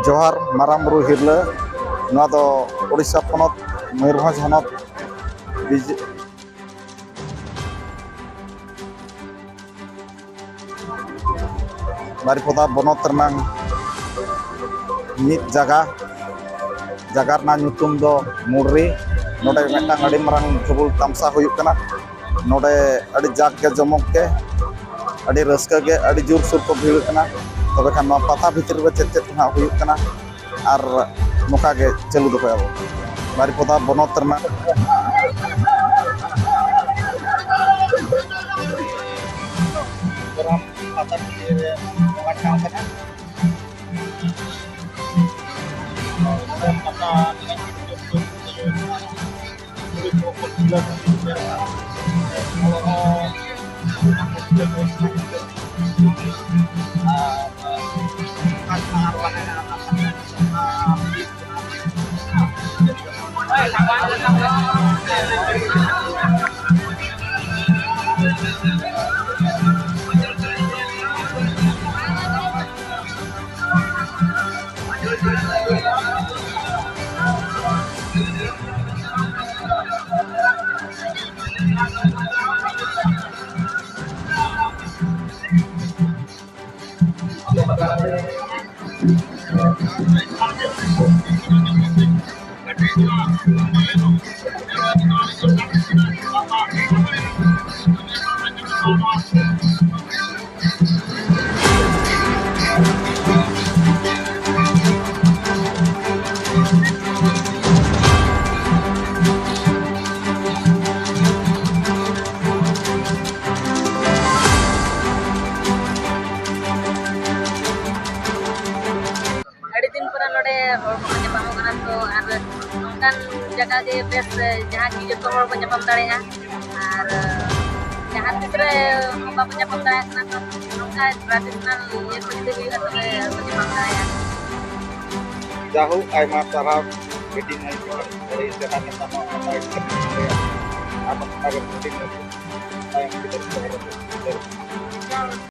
जोहार माराम बुरु हिरले नवा दो ओडिशा पनत मयूरभंज हनत बारिपदा बनत रनांग मित जगह ना nyutum do मुर्री नोडे मेटांग अड़ी मरांग फुटबॉल तमसा हुयुक कना नोडे अड़ी जाक के जमक के अड़ी रस्का के अड़ी जोर सोर को भीड़ कना तबे खान नवा पता भीतर रे चेत चेत ना हुयुक कना आर नोका के चलू दोखयाबो बारिपदा बनत रनांग पता भीतर रे वाटांग कना जगह के बेस जहाँ की जो तोड़ को जपम दाड़े और जहाँ तीसरे बाबू जपम दाड़े ना तो उनका ट्रेडिशनल ये कुछ भी है तो जपम दाड़े जाहु आयमा सारा मीटिंग आई बड़ी जगह में sama apa kita